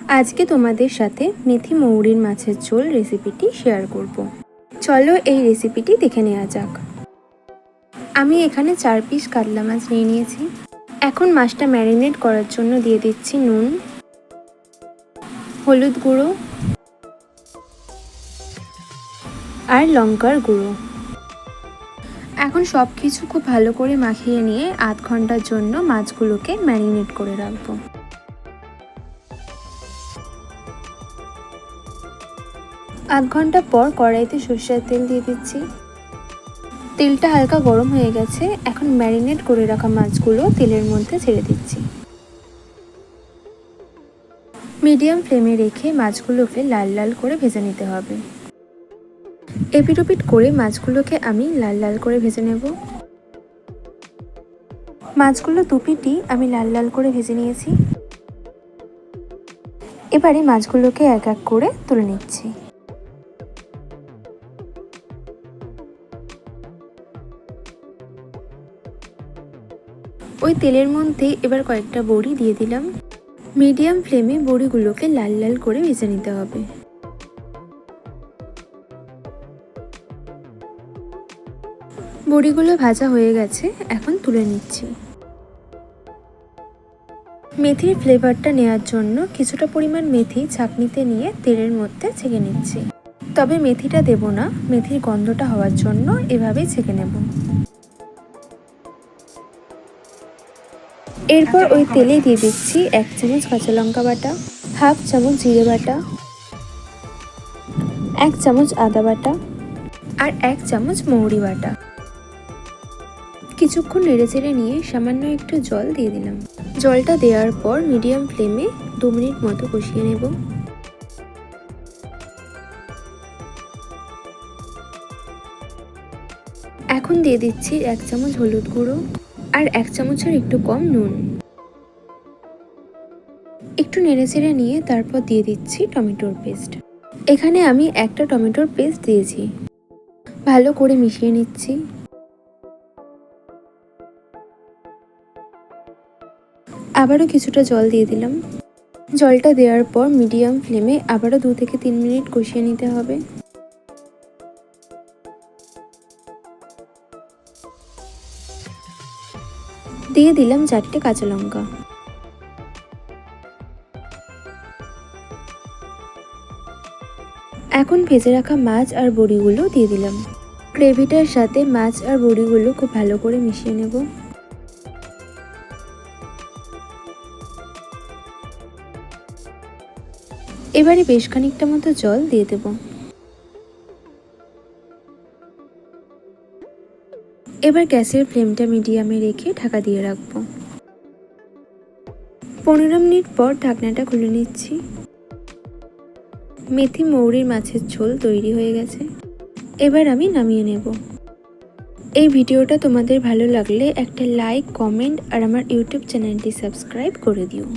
আজকে তোমাদের সাথে মেথি মৌরির মাছের ঝোল রেসিপিটি শেয়ার করব। চলো এই রেসিপিটি দেখে নেওয়া যাক। আমি এখানে 4 পিস কাতলা মাছ নিয়ে নিয়েছি। এখন মাছটা ম্যারিনেট করার জন্য দিয়ে দিচ্ছি নুন, হলুদ গুঁড়ো আর লঙ্কার গুঁড়ো। এখন সব কিছু খুব ভালো করে মাখিয়ে নিয়ে আধ ঘন্টার জন্য মাছগুলোকে ম্যারিনেট করে রাখবো। আধ ঘন্টা পর কড়াইতে সরষের তেল দিয়ে দিচ্ছি। তেলটা হালকা গরম হয়ে গেছে। এখন ম্যারিনেট করে রাখা মাছগুলো তেলের মধ্যে ছেড়ে দিচ্ছি। মিডিয়াম ফ্লেমে রেখে মাছগুলোকে লাল লাল করে ভেজে নিতে হবে। এপিট ওপিট করে মাছগুলোকে আমি লাল লাল করে ভেজে নেব। মাছগুলো দুপিটই আমি লাল লাল করে ভেজে নিয়েছি। এবারে মাছগুলোকে এক এক করে তুলে নিচ্ছি। ওই তেলের মধ্যে এবার কয়েকটা বড়ি দিয়ে দিলাম। মিডিয়াম ফ্লেমে বড়িগুলোকে লাল লাল করে ভেজে নিতে হবে। বড়িগুলো ভাজা হয়ে গেছে, এখন তুলে নিচ্ছি। মেথির ফ্লেভারটা নেওয়ার জন্য কিছুটা পরিমাণ মেথি ছাঁকনিতে নিয়ে তেলের মধ্যে ছেঁকে নিচ্ছি। তবে মেথিটা দেব না, মেথির গন্ধটা হওয়ার জন্য এভাবেই ছেঁকে নেব। এরপর ওই তেলে দিয়ে দিচ্ছি 1 চামচ কাঁচা লঙ্কা বাটা, হাফ চামচ জিরে বাটা, 1 চামচ আদা বাটা আর 1 চামচ মৌরি বাটা। কিছুক্ষণ নেড়েচেড়ে নিয়ে সামান্য একটু জল দিয়ে দিলাম। জলটা দেওয়ার পর মিডিয়াম ফ্লেমে 2 মিনিট মতো কষিয়ে নেব। এখন দিয়ে দিচ্ছি 1 চামচ হলুদ গুঁড়ো আর 1 চামচের একটু কম নুন। একটু নেড়েচেড়ে নিয়ে তারপর দিয়ে দিচ্ছি টমেটোর পেস্ট। এখানে আমি একটা টমেটোর পেস্ট দিয়েছি। ভালো করে মিশিয়ে নিচ্ছি। আবারও কিছুটা জল দিয়ে দিলাম। জলটা দেওয়ার পর মিডিয়াম ফ্লেমে আবারও 2 থেকে 3 মিনিট কষিয়ে নিতে হবে। দিয়ে দিলাম 4টে কাঁচা লঙ্কা। এখন ভেজে রাখা মাছ আর বড়িগুলো দিয়ে দিলাম। গ্রেভিটার সাথে মাছ আর বড়িগুলো খুব ভালো করে মিশিয়ে নেব। এবারে বেশ খানিকটা মতো জল দিয়ে দেব। এবার গ্যাসের ফ্লেমটা মিডিয়ামে রেখে ঢাকা দিয়ে রাখবো। 15 মিনিট পর ঢাকনাটা খুলে নিচ্ছি। মেথি মৌরির মাছের ঝোল তৈরি হয়ে গেছে। এবার আমি নামিয়ে নেব। এই ভিডিওটা তোমাদের ভালো লাগলে একটা লাইক, কমেন্ট আর আমার ইউটিউব চ্যানেলটি সাবস্ক্রাইব করে দিও।